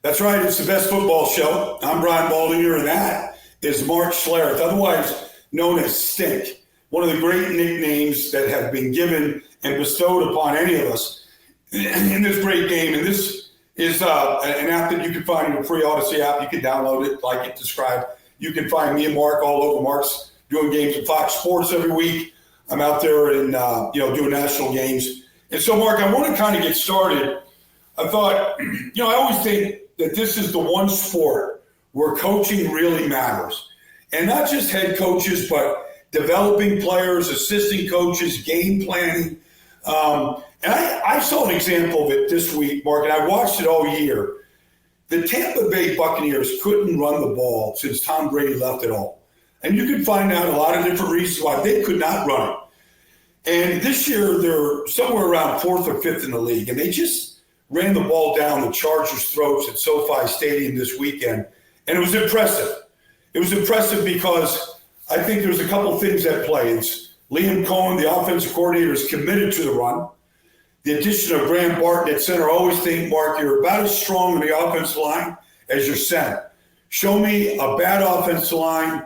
That's right. It's the best football show. I'm Brian Baldinger, and that is Mark Schlereth, otherwise known as Stink, one of the great nicknames that have been given and bestowed upon any of us in this great game. And this is an app that you can find in a free Odyssey app. You can download it, like it described. You can find me and Mark all over. Mark's doing games at Fox Sports every week. I'm out there and doing national games. And so, Mark, I want to kind of get started. I thought, I always think that this is the one sport where coaching really matters. And not just head coaches, but developing players, assistant coaches, game planning. And I saw an example of it this week, Mark, and I watched it all year. The Tampa Bay Buccaneers couldn't run the ball since Tom Brady left it all. And you can find out a lot of different reasons why they could not run it. And this year, they're somewhere around fourth or fifth in the league, and they just ran the ball down the Chargers' throats at SoFi Stadium this weekend, and it was impressive. It was impressive because I think there's a couple things at play. It's Liam Cohen, the offensive coordinator, is committed to the run. The addition of Graham Barton at center, I always think, Mark, you're about as strong in the offensive line as your center. Show me a bad offensive line,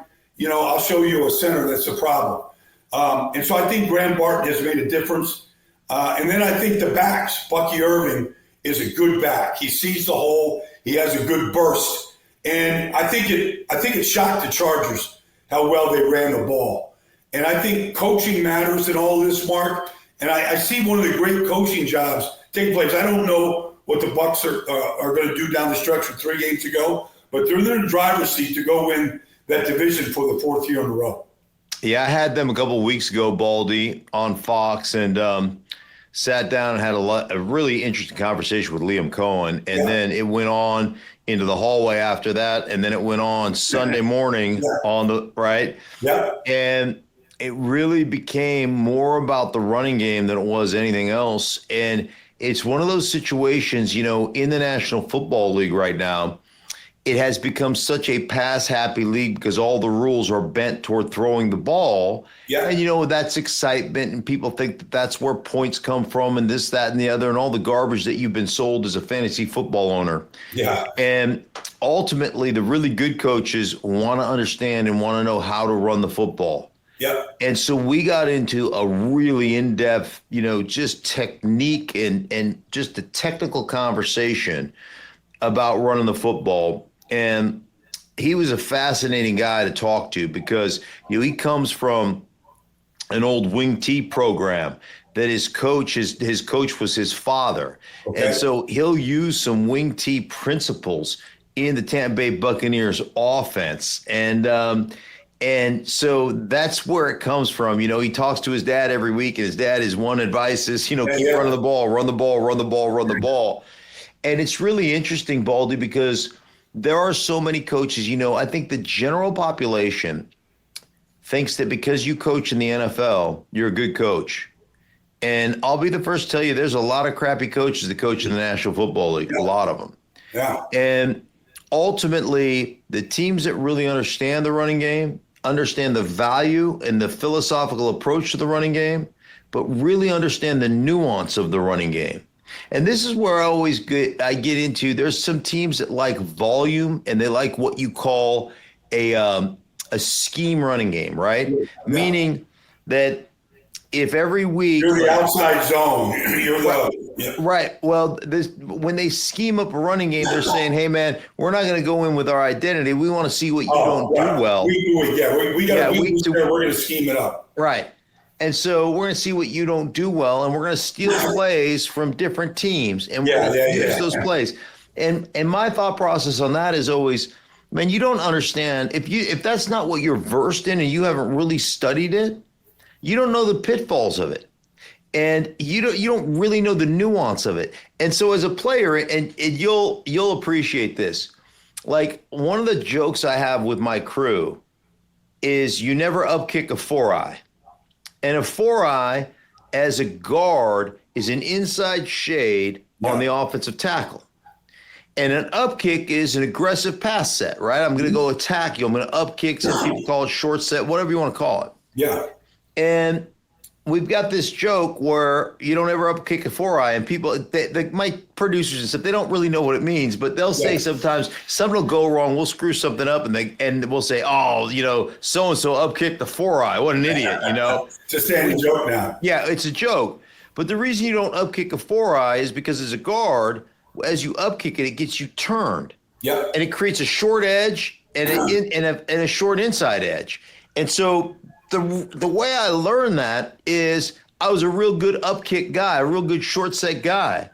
I'll show you a center that's a problem. And so I think Graham Barton has made a difference. And then I think the backs, Bucky Irving is a good back. He sees the hole. He has a good burst. And I think it shocked the Chargers how well they ran the ball. And I think coaching matters in all this, Mark. And I see one of the great coaching jobs take place. I don't know what the Bucs are going to do down the stretch with 3 games to go, but they're in the driver's seat to go win that division for the 4th year in a row. Yeah, I had them a couple of weeks ago, Baldy, on Fox, and sat down and had a really interesting conversation with Liam Cohen. And then it went on into the hallway after that, and then it went on Sunday morning on the right. Yeah. And it really became more about the running game than it was anything else. And it's one of those situations, in the National Football League right now, it has become such a pass-happy league because all the rules are bent toward throwing the ball. Yeah. And, that's excitement, and people think that that's where points come from and this, that, and the other, and all the garbage that you've been sold as a fantasy football owner. Yeah. And ultimately, the really good coaches want to understand and want to know how to run the football. Yeah. And so we got into a really in-depth, just technique and just a technical conversation about running the football. And he was a fascinating guy to talk to because, he comes from an old wing T program that his coach was his father. Okay. And so he'll use some wing T principles in the Tampa Bay Buccaneers offense. And so that's where it comes from. He talks to his dad every week, and his dad, his one advice is, keep running the ball, run the ball, run the ball, run the ball. And it's really interesting, Baldy, because there are so many coaches. I think the general population thinks that because you coach in the NFL, you're a good coach. And I'll be the first to tell you there's a lot of crappy coaches that coach in the National Football League, a lot of them. Yeah. And ultimately, the teams that really understand the running game, understand the value and the philosophical approach to the running game, but really understand the nuance of the running game. And this is where I get into, there's some teams that like volume and they like what you call a scheme running game, right? Yeah. Meaning that if every week you're the outside zone, you're right. Well, when they scheme up a running game, they're saying, "Hey, man, we're not going to go in with our identity. We want to see what you don't do well. We got we're going to scheme it up, right?" And so we're going to see what you don't do well, and we're going to steal plays from different teams, and we're going to use those plays. And my thought process on that is always, man, you don't understand if that's not what you're versed in, and you haven't really studied it. You don't know the pitfalls of it, and you don't really know the nuance of it. And so as a player, and you'll appreciate this. Like one of the jokes I have with my crew is you never upkick a 4-eye. And a 4-eye as a guard is an inside shade on the offensive tackle. And an upkick is an aggressive pass set, right? I'm going to go attack you. I'm going to upkick. Some people call it short set, whatever you want to call it. Yeah. And we've got this joke where you don't ever up kick a 4-eye, and people, my producers and stuff, they don't really know what it means, but they'll say sometimes something will go wrong. We'll screw something up, and we'll say, oh, so and so up kicked the 4-eye. What an idiot, It's a standing joke now. Yeah, it's a joke. But the reason you don't up kick a 4-eye is because as a guard, as you up kick it, it gets you turned. Yep. And it creates a short edge and a short inside edge. And so the way I learned that is I was a real good up kick guy, a real good short set guy.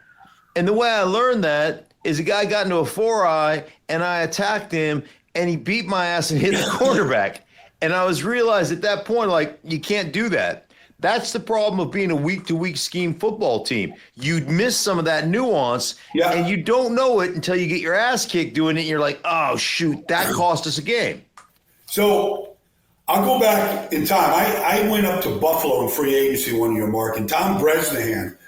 And the way I learned that is a guy got into a 4-eye and I attacked him and he beat my ass and hit the quarterback. And I was realized at that point, like, you can't do that. That's the problem of being a week-to-week scheme football team. You'd miss some of that nuance, and you don't know it until you get your ass kicked doing it, and you're like, oh, shoot, that cost us a game. So I'll go back in time. I went up to Buffalo in free agency one year, Mark, and Tom Bresnahan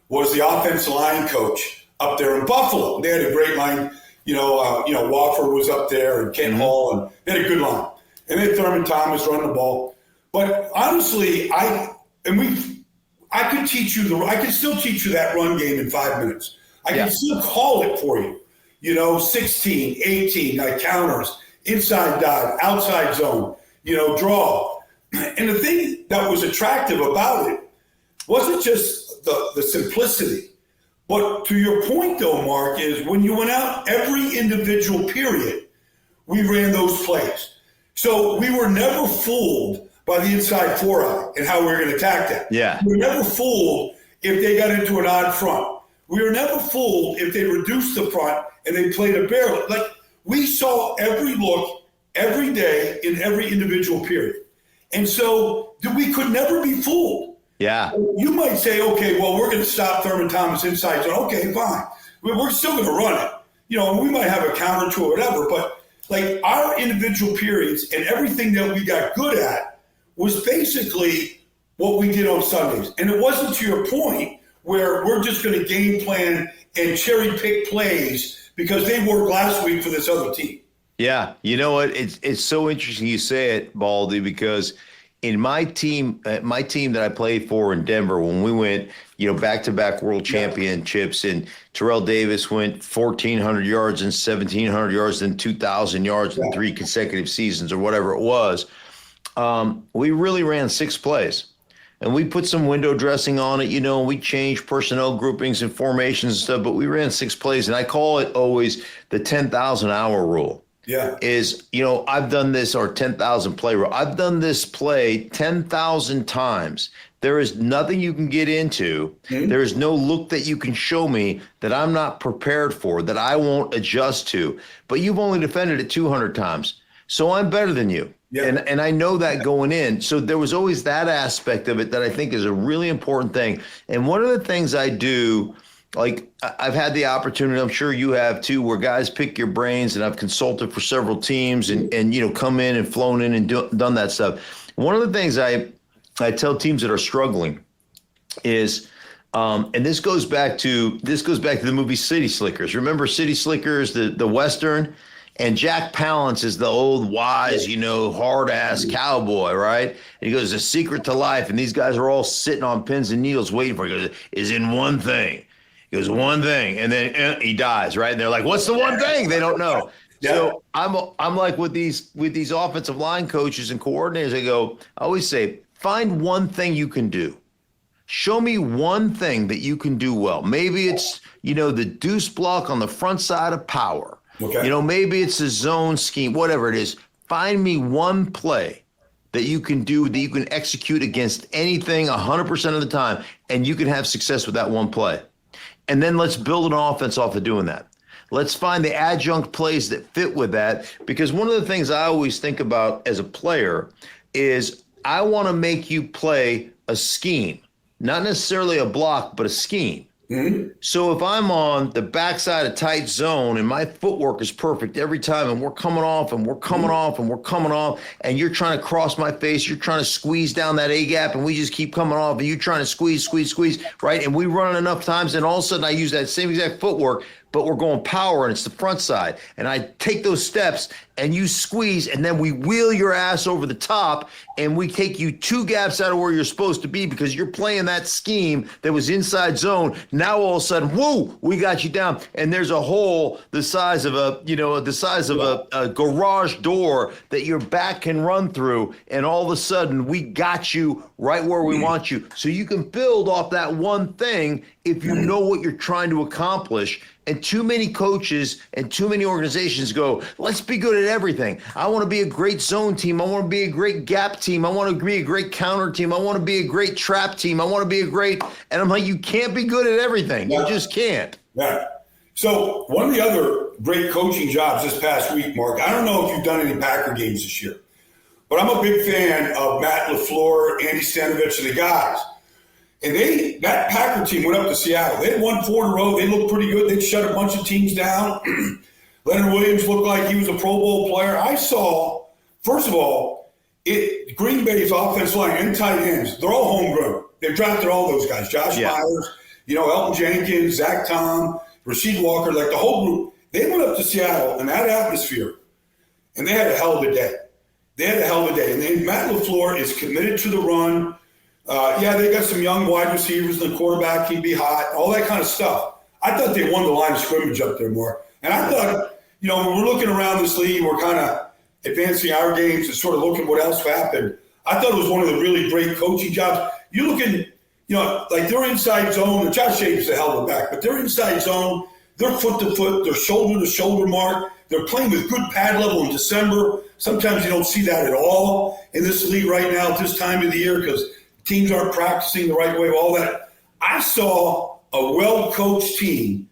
was the offensive line coach up there in Buffalo. They had a great line. Wofford was up there and Ken Hall, and they had a good line. And then Thurman Thomas running the ball. But honestly, I could teach you I could still teach you that run game in 5 minutes. I can still call it for you. 16, 18, counters, inside dive, outside zone, draw. And the thing that was attractive about it wasn't just the simplicity. But to your point, though, Mark, is when you went out every individual period, we ran those plays. So we were never fooled by the inside 4-eye and how we were going to attack that. Yeah. We were never fooled if they got into an odd front. We were never fooled if they reduced the front and they played a barrel. Like, we saw every look, every day, in every individual period. And so we could never be fooled. Yeah. You might say, okay, well, we're going to stop Thurman Thomas inside zone. Okay, fine. We're still going to run it. We might have a counter to it or whatever, but like our individual periods and everything that we got good at was basically what we did on Sundays. And it wasn't, to your point, where we're just going to game plan and cherry pick plays because they worked last week for this other team. Yeah. You know what? It's so interesting you say it, Baldy, because in my team that I played for in Denver, when we went, back-to-back world championships, and Terrell Davis went 1,400 yards and 1,700 yards and 2,000 yards in 3 consecutive seasons or whatever it was, we really ran 6 plays. And we put some window dressing on it, and we changed personnel groupings and formations and stuff, but we ran 6 plays. And I call it always the 10,000-hour rule. Yeah. Is, I've done this, or 10,000 play rule. I've done this play 10,000 times. There is nothing you can get into. Mm-hmm. There is no look that you can show me that I'm not prepared for, that I won't adjust to. But you've only defended it 200 times. So I'm better than you. Yeah. And I know that going in. So there was always that aspect of it that I think is a really important thing. And one of the things I do, like, I've had the opportunity, I'm sure you have too, where guys pick your brains, and I've consulted for several teams and come in and flown in and done that stuff. One of the things I tell teams that are struggling is, and this goes back to the movie City Slickers. Remember City Slickers, the Western? And Jack Palance is the old wise, hard-ass cowboy, right? And he goes, the secret to life. And these guys are all sitting on pins and needles waiting for it. He goes, is in one thing. He goes, one thing. And then he dies, right? And they're like, what's the one thing? They don't know. Yeah. So I'm like with these offensive line coaches and coordinators, I always say, find one thing you can do. Show me one thing that you can do well. Maybe it's, the deuce block on the front side of power. Okay. Maybe it's a zone scheme, whatever it is. Find me one play that you can do, that you can execute against anything 100% of the time, and you can have success with that one play. And then let's build an offense off of doing that. Let's find the adjunct plays that fit with that, because one of the things I always think about as a player is I want to make you play a scheme, not necessarily a block, but a scheme. So if I'm on the backside of tight zone and my footwork is perfect every time, and we're coming off and we're coming off and we're coming off, and you're trying to cross my face, you're trying to squeeze down that A gap, and we just keep coming off, and you're trying to squeeze, right? And we run it enough times, and all of a sudden I use that same exact footwork, but we're going power, and it's the front side. And I take those steps, and you squeeze, and then we wheel your ass over the top, and we take you 2 gaps out of where you're supposed to be because you're playing that scheme that was inside zone. Now all of a sudden, whoa, we got you down, and there's a hole the size of a garage door that your back can run through, and all of a sudden we got you right where we want you. So you can build off that one thing if you know what you're trying to accomplish. And too many coaches and too many organizations go, let's be good at everything. I want to be a great zone team. I want to be a great gap team. I want to be a great counter team. I want to be a great trap team. I want to be a great, and I'm like, you can't be good at everything. You just can't. Yeah. So one of the other great coaching jobs this past week, Mark, I don't know if you've done any Packer games this year, but I'm a big fan of Matt LaFleur, Andy Stanovich, and the guys. And that Packer team went up to Seattle. They had won 4 in a row. They looked pretty good. They'd shut a bunch of teams down. Leonard Williams looked like he was a Pro Bowl player. I saw, first of all, Green Bay's offensive line and tight ends, they're all homegrown. They've drafted all those guys. Josh Myers, Elton Jenkins, Zach Tom, Rasheed Walker, like the whole group. They went up to Seattle in that atmosphere, and they had a hell of a day. And then Matt LaFleur is committed to the run. They got some young wide receivers and the quarterback, he'd be hot, all that kind of stuff. I thought they won the line of scrimmage up there more. And I thought, when we're looking around this league, we're kind of advancing our games and sort of looking what else happened. I thought it was one of the really great coaching jobs. You're looking, like their inside zone, Josh Jacobs is a hell of a back, but their inside zone, they're foot to foot, they're shoulder to shoulder mark. They're playing with good pad level in December. Sometimes you don't see that at all in this league right now at this time of the year because teams aren't practicing the right way, all that. I saw a well-coached team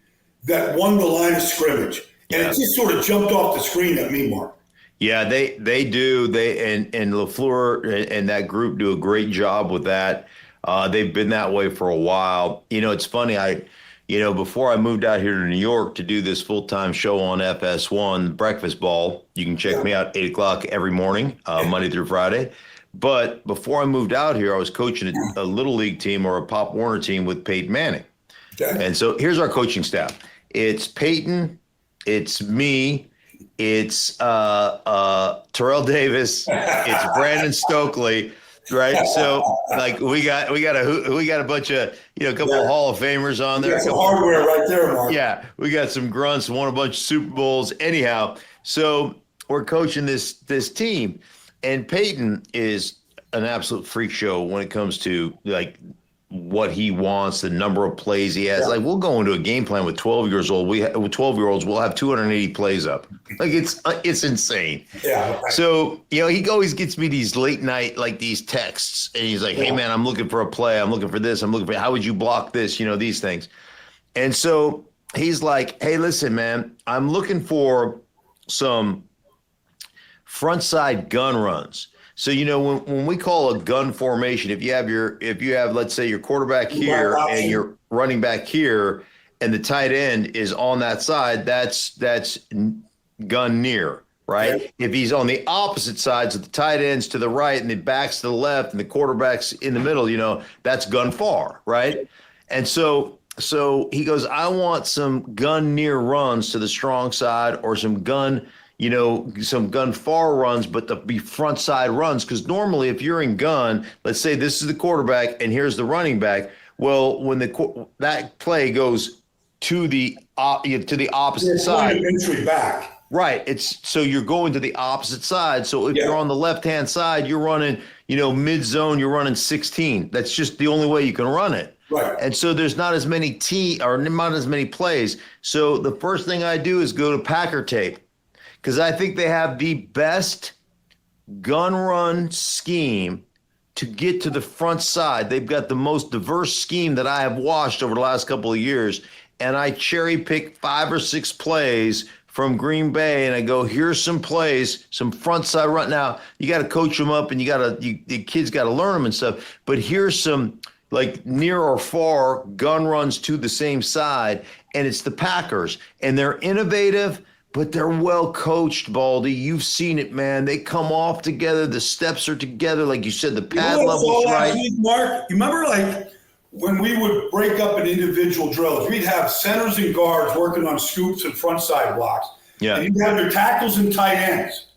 that won the line of scrimmage, and it just sort of jumped off the screen at me, Mark. Yeah, they do. And LaFleur and that group do a great job with that. They've been that way for a while. It's funny. Before I moved out here to New York to do this full-time show on FS1, Breakfast Ball, you can check me out 8 o'clock every morning, Monday through Friday. But before I moved out here, I was coaching a little league team or a Pop Warner team with Peyton Manning. Okay. And so here's our coaching staff. It's Peyton, it's me, it's Terrell Davis, it's Brandon Stokely, right? So like we got a bunch of a couple of Hall of Famers on there. Got some hardware right there, Mark. Yeah, we got some grunts, won a bunch of Super Bowls. Anyhow, so we're coaching this team. And Peyton is an absolute freak show when it comes to like what he wants, the number of plays he has. Yeah. Like we'll go into a game plan with 12-year-olds. We'll have 280 plays up. Like it's insane. Yeah. Right. So he always gets me these late night like these texts, and he's like, "Hey man, I'm looking for a play. I'm looking for this. I'm looking for how would you block this? These things." And so he's like, "Hey, listen, man, I'm looking for some front side gun runs." So, when we call a gun formation, if you have, let's say your quarterback here and your running back here and the tight end is on that side, that's gun near, right? Yeah. If he's on the opposite side, so the tight end's to the right and the back's to the left and the quarterback's in the middle, that's gun far, right? And so he goes, I want some gun near runs to the strong side or some gun far runs, but to be front side runs. Because normally if you're in gun, let's say this is the quarterback and here's the running back. Well, when that play goes to the opposite side, entry back. Right. So you're going to the opposite side. So if you're on the left-hand side, you're running, mid zone, you're running 16. That's just the only way you can run it. Right. And so there's not as many not as many plays. So the first thing I do is go to Packer tape, because I think they have the best gun run scheme to get to the front side. They've got the most diverse scheme that I have watched over the last couple of years. And I cherry pick 5 or 6 plays from Green Bay, and I go, here's some plays, some front side run. Now, you got to coach them up, and the kids got to learn them and stuff. But here's some like near or far, gun runs to the same side, and it's the Packers. And they're innovative, but they're well coached, Baldy. You've seen it, man. They come off together. The steps are together. Like you said, the pad level's right. Week, Mark, you remember like when we would break up in individual drills, we'd have centers and guards working on scoops and front side blocks. Yeah. And you'd have your tackles and tight ends,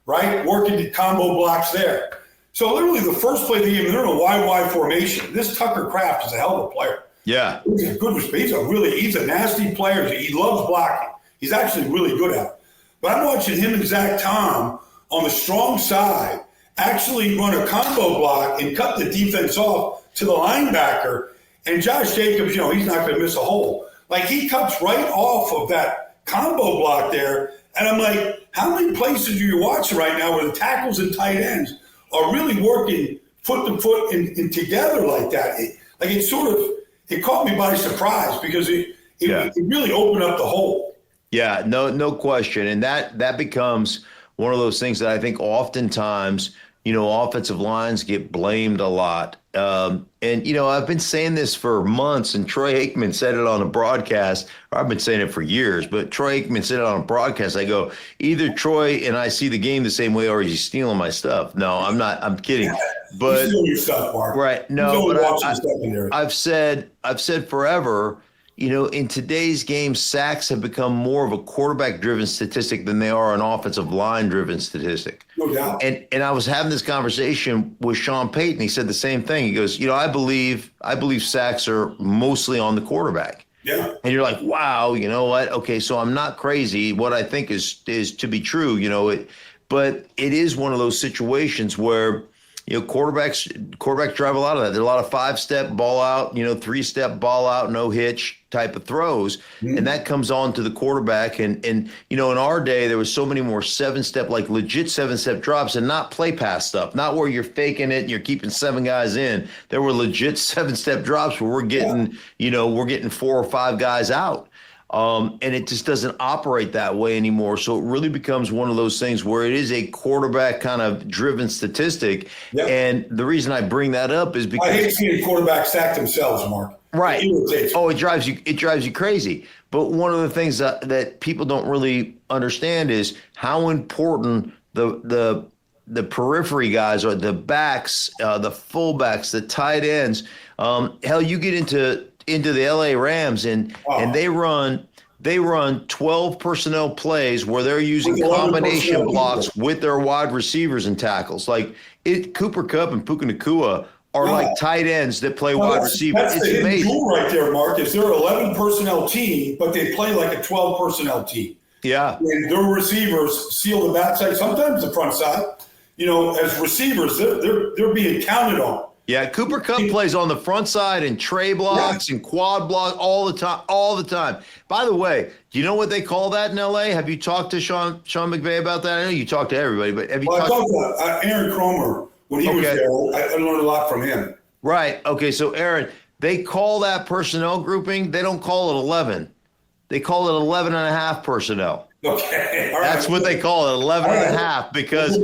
right? Working the combo blocks there. So literally the first play of the game, they're in a wide formation. This Tucker Kraft is a hell of a player. Yeah. He's a nasty player. He loves blocking. He's actually really good at it. But I'm watching him and Zach Tom on the strong side actually run a combo block and cut the defense off to the linebacker. And Josh Jacobs, he's not going to miss a hole. Like, he cuts right off of that combo block there. And I'm like, how many places are you watching right now where the tackles and tight ends are really working foot to foot and together like that? It caught me by surprise because it really opened up the hole. Yeah, no question. And that becomes one of those things that I think oftentimes, offensive lines get blamed a lot. And I've been saying this for months, and Troy Aikman said it on a broadcast. I've been saying it for years, but Troy Aikman said it on a broadcast. I go, either Troy and I see the game the same way, or is he stealing my stuff? No, I'm not. I'm kidding. But stealing your stuff, Mark. Right? No, but I've said forever. In today's game, sacks have become more of a quarterback-driven statistic than they are an offensive line-driven statistic. No doubt. And I was having this conversation with Sean Payton. He said the same thing. He goes, I believe sacks are mostly on the quarterback. Yeah. And you're like, wow, you know what? Okay, so I'm not crazy. What I think is to be true, but it is one of those situations where quarterbacks drive a lot of that. There's a lot of 5-step ball out, 3-step ball out, no hitch type of throws. Mm-hmm. And that comes on to the quarterback. And in our day, there was so many more 7-step, like legit 7-step drops, and not play pass stuff, not where you're faking it and you're keeping 7 guys in. There were legit 7-step drops where we're getting, we're getting 4 or 5 guys out. And it just doesn't operate that way anymore. So it really becomes one of those things where it is a quarterback kind of driven statistic. Yep. And the reason I bring that up is because I hate seeing quarterbacks sack themselves, Mark. Right. It drives you crazy. But one of the things that people don't really understand is how important the periphery guys are, the backs, the fullbacks, the tight ends. Hell, you get into the LA Rams and they run 12 personnel plays where they're using combination blocks with their wide receivers and tackles. Like Cooper Kupp and Puka Nacua are like tight ends that play wide receiver. That's it's the amazing. Jewel right there, Mark, is they're an 11 personnel team, but they play like a 12 personnel team. Yeah. And their receivers seal the backside, sometimes the front side. As receivers, they're being counted on. Yeah, Cooper Kupp plays on the front side and tray blocks and quad blocks all the time. By the way, do you know what they call that in LA? Have you talked to Sean McVay about that? I know you talk to everybody, but have you talked to Aaron Cromer when he was there? I learned a lot from him. Right. Okay, so Aaron, they call that personnel grouping, they don't call it 11. They call it 11 and a half personnel. Okay. All That's right. what they call it, 11 and a half, because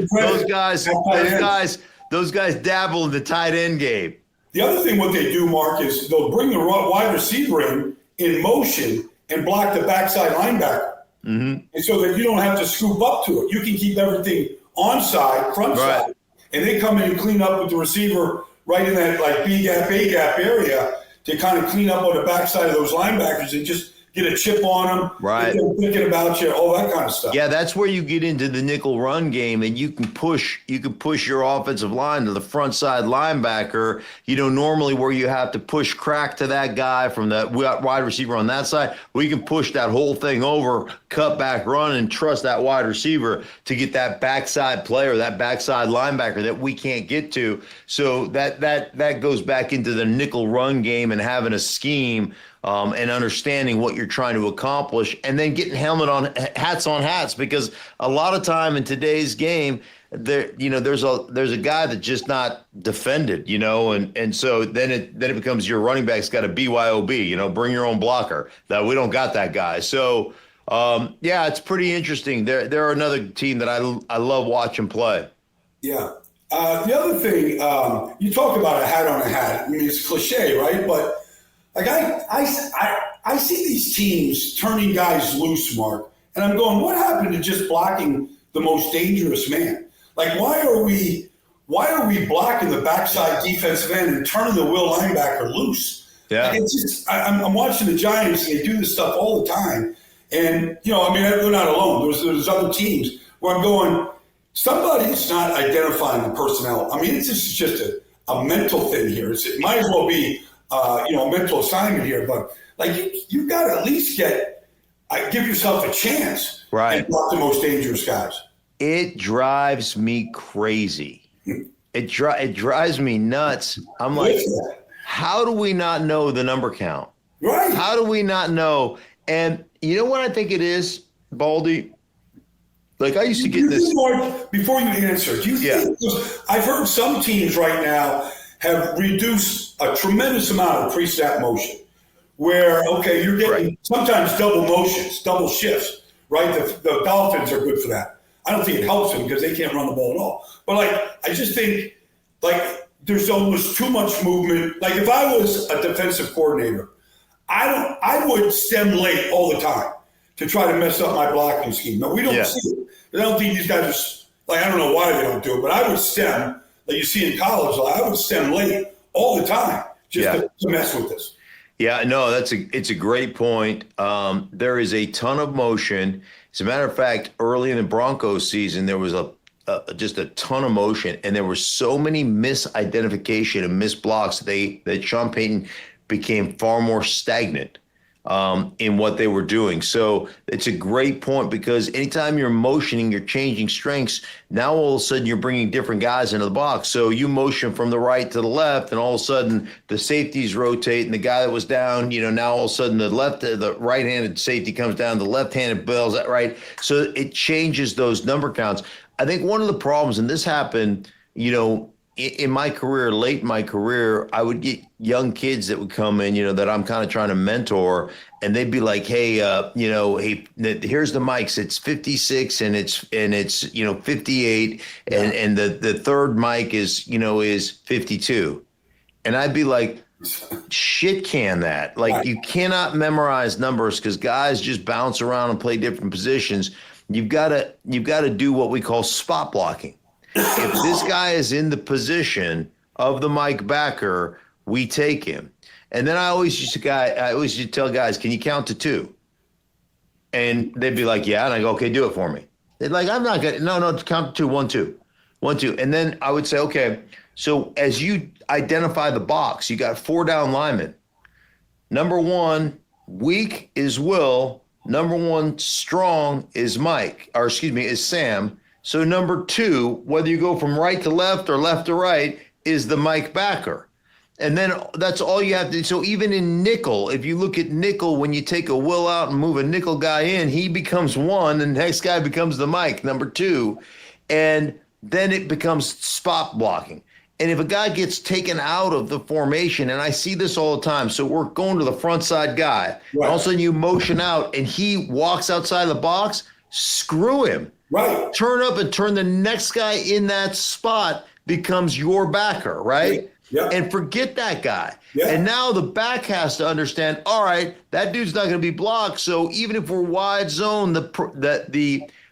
those guys dabble in the tight end game. The other thing what they do, Mark, is they'll bring the wide receiver in motion and block the backside linebacker. Mm-hmm. And so that you don't have to scoop up to it. You can keep everything onside, front side. And they come in and clean up with the receiver right in that like B gap, A gap area to kind of clean up on the backside of those linebackers and just get a chip on them, right? Thinking about you, all that kind of stuff. Yeah, that's where you get into the nickel run game, and you can push your offensive line to the front side linebacker. Normally where you have to push crack to that guy from the wide receiver on that side, we can push that whole thing over, cut back, run, and trust that wide receiver to get that backside player, that backside linebacker that we can't get to. So that goes back into the nickel run game and having a scheme. And understanding what you're trying to accomplish, and then getting hats on hats, because a lot of time in today's game, there's a guy that just not defended, and so then it becomes your running back's got a BYOB, bring your own blocker. That we don't got that guy. So it's pretty interesting. They're another team that I love watching play. Yeah. The other thing, you talk about a hat on a hat. I mean, it's cliche, right? But like I see these teams turning guys loose, Mark, and I'm going, what happened to just blocking the most dangerous man? Like, why are we blocking the backside defensive end and turning the will linebacker loose? Yeah. Like, it's just, I'm watching the Giants, and they do this stuff all the time. And, I mean, they're not alone. There's other teams where I'm going, somebody's not identifying the personnel. I mean, it's just a mental thing here. It might as well be, a mental assignment here. But, like, you've got to at least give yourself a chance. Right. And block the most dangerous guys. It drives me crazy. It drives me nuts. I'm like, how do we not know the number count? Right. How do we not know? And you know what I think it is, Baldy? Like, I used to get this. Mark, before you answer, do you think, I've heard some teams right now have reduced a tremendous amount of pre-snap motion where, okay, you're getting sometimes double motions, double shifts, right? The Dolphins are good for that. I don't think it helps them because they can't run the ball at all. But, like, I just think, like, there's almost too much movement. Like, if I was a defensive coordinator, I would stem late all the time to try to mess up my blocking scheme. No, we don't see it. I don't think these guys are, like, I don't know why they don't do it, but I would stem, like you see in college, I would stem late all the time just to mess with this. Yeah, no, it's a great point. There is a ton of motion. As a matter of fact, early in the Broncos season, there was just a ton of motion, and there were so many misidentification and missed blocks that Sean Payton became far more stagnant in what they were doing. So it's a great point because anytime you're motioning, you're changing strengths. Now all of a sudden you're bringing different guys into the box. So you motion from the right to the left, and all of a sudden the safeties rotate, and the guy that was down, now all of a sudden the right-handed safety comes down, the left-handed bails that right. So it changes those number counts. I think one of the problems, and this happened, in my career, late in my career, I would get young kids that would come in, that I'm kind of trying to mentor, and they'd be like, hey, hey, here's the mics. It's 56 and it's 58, and the third mic is 52. And I'd be like, shit can that. Like, you cannot memorize numbers because guys just bounce around and play different positions. You've got to do what we call spot blocking. If this guy is in the position of the Mike backer, we take him. And then I always used to tell guys, can you count to 2? And they'd be like, yeah. And I go, okay, do it for me. They'd like, I'm not going to, no, count to 2, 1, 2, 1, 2. And then I would say, okay, so as you identify the box, you got 4 down linemen. Number 1, weak is Will. Number 1, strong is is Sam. So number 2, whether you go from right to left or left to right, is the Mike backer. And then that's all you have to do. So even in nickel, if you look at nickel, when you take a Will out and move a nickel guy in, he becomes 1, and the next guy becomes the Mike, number 2. And then it becomes spot blocking. And if a guy gets taken out of the formation, and I see this all the time, so we're going to the front side guy, and all of a sudden you motion out and he walks outside the box, screw him. Right. Turn up and turn the next guy in that spot becomes your backer, right? Yeah. And forget that guy. Yeah. And now the back has to understand, all right, that dude's not going to be blocked. So even if we're wide zone,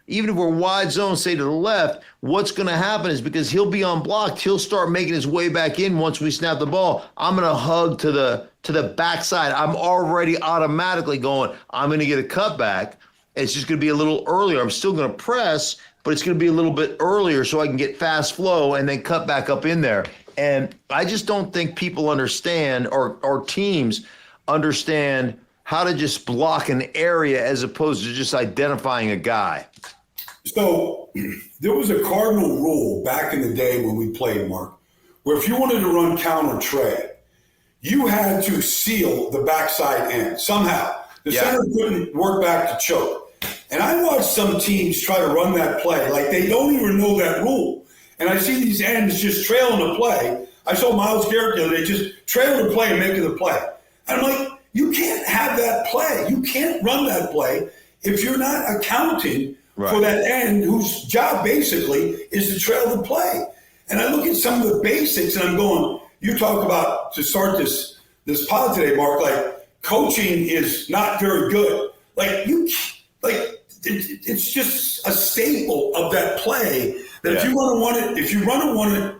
even if we're wide zone, say to the left, what's going to happen is because he'll be unblocked, he'll start making his way back in once we snap the ball. I'm going to hug to the backside. I'm already automatically going, I'm going to get a cutback. It's just going to be a little earlier. I'm still going to press, but it's going to be a little bit earlier so I can get fast flow and then cut back up in there. And I just don't think people understand or teams understand how to just block an area as opposed to just identifying a guy. So there was a cardinal rule back in the day when we played, Mark, where if you wanted to run counter trade, you had to seal the backside end somehow. The center couldn't work back to choke. And I watched some teams try to run that play like they don't even know that rule. And I see these ends just trailing the play. I saw Myles Garrett the other day just trailing the play and making the play. And I'm like, you can't have that play. You can't run that play if you're not accounting for that end whose job basically is to trail the play. And I look at some of the basics and I'm going, you talk about to start this pod today, Mark, like coaching is not very good. It's just a staple of that play that if you run and want it,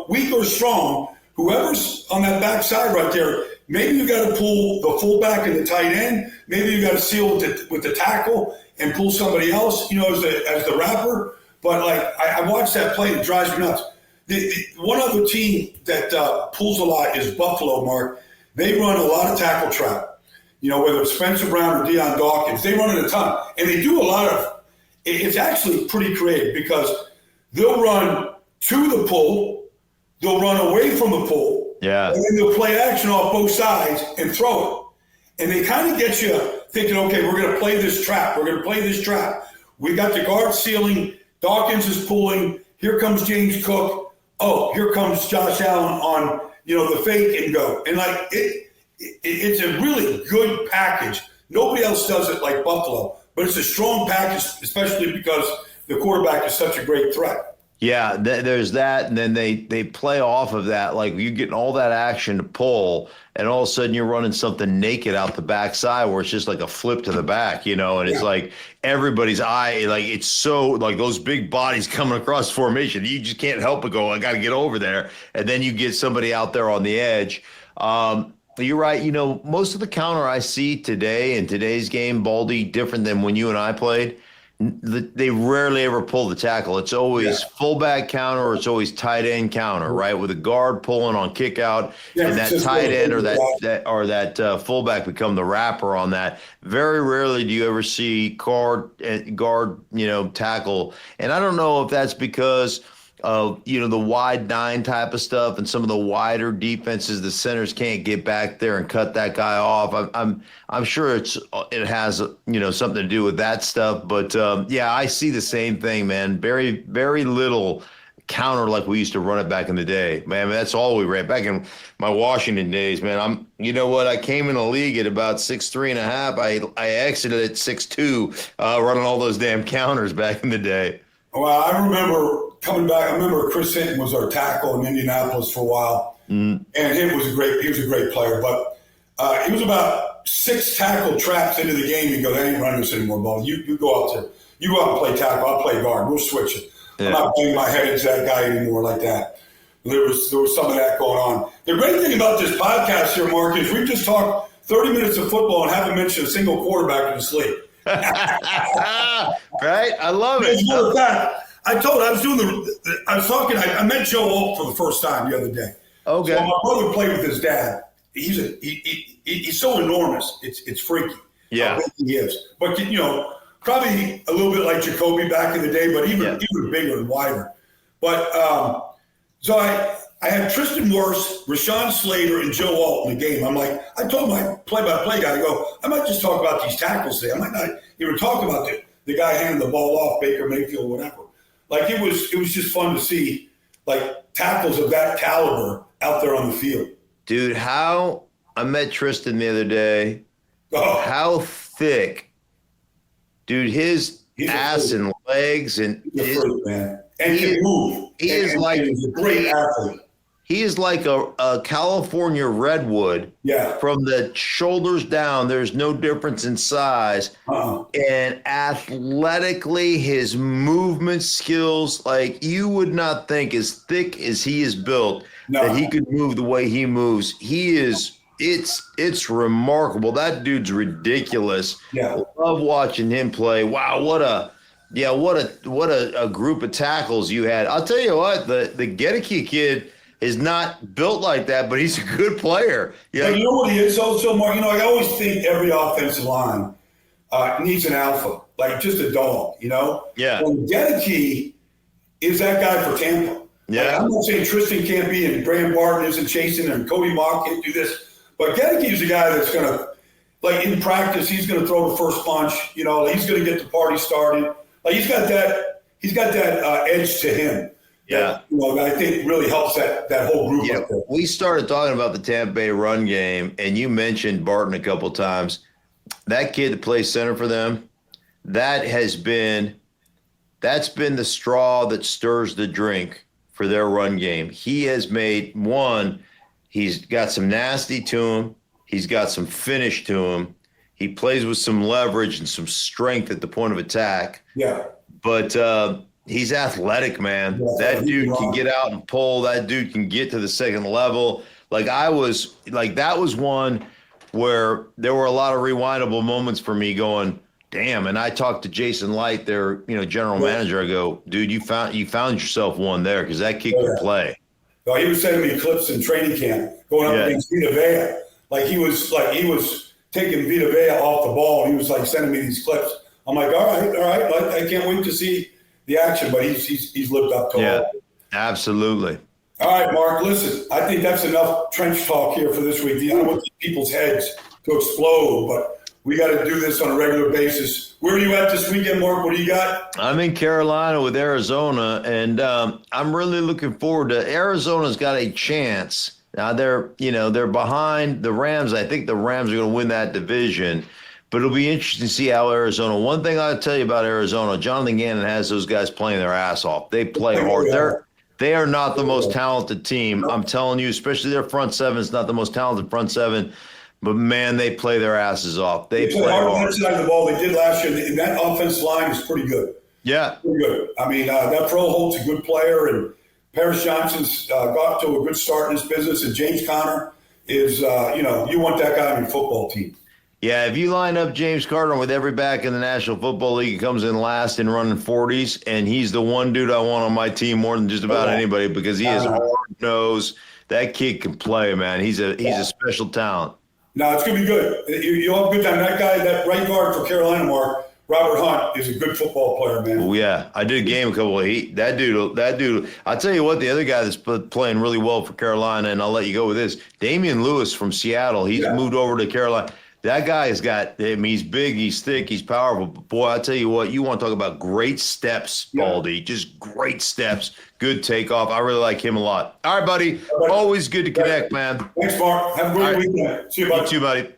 weak or strong, whoever's on that backside right there, maybe you got to pull the fullback and the tight end. Maybe you got to seal with the tackle and pull somebody else, as the wrapper. But I watched that play, it drives me nuts. The one other team that pulls a lot is Buffalo, Mark. They run a lot of tackle trap. Whether it's Spencer Brown or Deion Dawkins, they run it a ton. And they do a lot of – it's actually pretty creative because they'll run to the pull, they'll run away from the pull, and then they'll play action off both sides and throw it. And they kind of get you thinking, okay, we're going to play this trap. We got the guard sealing. Dawkins is pulling. Here comes James Cook. Oh, here comes Josh Allen on, the fake and go. And it's a really good package. Nobody else does it like Buffalo, but it's a strong package, especially because the quarterback is such a great threat. Yeah, there's that, and then they play off of that. Like you getting all that action to pull, and all of a sudden you're running something naked out the backside where it's just like a flip to the back, and it's like everybody's eye, like it's so like those big bodies coming across formation. You just can't help but go, I got to get over there, and then you get somebody out there on the edge. You're right. Most of the counter I see today in today's game, Baldy, different than when you and I played. They rarely ever pull the tackle. It's always fullback counter or it's always tight end counter, right? With a guard pulling on kick out and that tight end or that fullback become the wrapper on that. Very rarely do you ever see guard, tackle. And I don't know if that's because of, the wide nine type of stuff and some of the wider defenses, the centers can't get back there and cut that guy off. I'm sure it has, something to do with that stuff. But I see the same thing, man. Very, very little counter like we used to run it back in the day, man. That's all we ran back in my Washington days, man. I came in the league at about 6'3.5". I exited at 6'2", running all those damn counters back in the day. Well, I remember coming back. I remember Chris Hinton was our tackle in Indianapolis for a while, and he was a great player. But it was about 6 tackle traps into the game. You go, they ain't running this anymore, ball. You go out there. You go out and play tackle. I'll play guard. We'll switch it. Yeah. I'm not banging my head into that guy anymore like that. There was some of that going on. The great thing about this podcast here, Mark, is we just talked 30 minutes of football and haven't mentioned a single quarterback in the sleep. Right? I love it. I met Joe Alt for the first time the other day. Okay. So my brother played with his dad. He's so enormous. It's freaky. Yeah. How big he is. But probably a little bit like Jacoby back in the day, but even bigger and wider. But so I had Tristan Wirfs, Rashawn Slater, and Joe Alt in the game. I'm like, I told my play-by-play guy, I might just talk about these tackles today. I might not even talk about the guy handing the ball off, Baker Mayfield, whatever. Like it was just fun to see like tackles of that caliber out there on the field. Dude, I met Tristan the other day. Oh. How thick, dude, his ass and legs and he's a freak, man. And can move. He's a great athlete. He is like a California redwood. Yeah. From the shoulders down, there's no difference in size. Uh-huh. And athletically, his movement skills, like you would not think, as thick as he is built, that he could move the way he moves. It's remarkable. That dude's ridiculous. Yeah. I love watching him play. Wow, what a group of tackles you had. I'll tell you what, the Gedeke kid is not built like that, but he's a good player. Yeah. You know what he is also, Mark? I always think every offensive line needs an alpha, like just a dog, Yeah. And Gedeke is that guy for Tampa. Yeah. Like, I'm not saying Tristan can't be and Graham Barton isn't chasing and Cody Mock can't do this, but Gedeke is a guy that's going to, like in practice, he's going to throw the first punch. He's going to get the party started. Like he's got that edge to him. Yeah. That I think really helps that whole group. Yeah. Up there. We started talking about the Tampa Bay run game, and you mentioned Barton a couple times. That kid that plays center for them, that's been the straw that stirs the drink for their run game. He has made one. He's got some nasty to him. He's got some finish to him. He plays with some leverage and some strength at the point of attack. Yeah. But he's athletic, man. Yeah, that dude can get out and pull. That dude can get to the second level. That was one where there were a lot of rewindable moments for me going, damn. And I talked to Jason Light, their general manager. I go, dude, you found yourself one there because that kid can play. No, he was sending me clips in training camp going up against Vita Vea. He was taking Vita Vea off the ball. He was sending me these clips. I'm like, all right. I can't wait to see the action, but he's lived up to it. Yeah, absolutely. All right, Mark, listen, I think that's enough trench talk here for this week. I don't want people's heads to explode, but we got to do this on a regular basis. Where are you at this weekend, Mark? What do you got? I'm in Carolina with Arizona, and I'm really looking forward to Arizona's got a chance. Now they're behind the Rams. I think the Rams are going to win that division, but it'll be interesting to see how Arizona. One thing I'll tell you about Arizona, Jonathan Gannon has those guys playing their ass off. They play hard. They are not the most talented team. I'm telling you, especially their front seven is not the most talented front seven. But, man, they play their asses off. They play hard. On that side of the ball they did last year, and that offensive line is pretty good. Yeah. Pretty good. I mean, that Froholt's a good player, and Paris Johnson's got to a good start in his business, and James Conner is, you want that guy on your football team. Yeah, if you line up James Carter with every back in the National Football League, he comes in last in running 40s, and he's the one dude I want on my team more than just about anybody because he is hard-nosed. That kid can play, man. He's a special talent. No, it's going to be good. You'll have a good time. That guy, that right guard for Carolina, Mark, Robert Hunt, is a good football player, man. Oh, yeah. I did a game a couple of that dude. I'll tell you what, the other guy that's playing really well for Carolina, and I'll let you go with this, Damian Lewis from Seattle. He's moved over to Carolina. That guy he's big, he's thick, he's powerful. But boy, I tell you what, you want to talk about great steps, Baldy. Just great steps. Good takeoff. I really like him a lot. All right, buddy. Always good to connect, man. Thanks, Mark. Have a great weekend. See you, buddy. You too, buddy.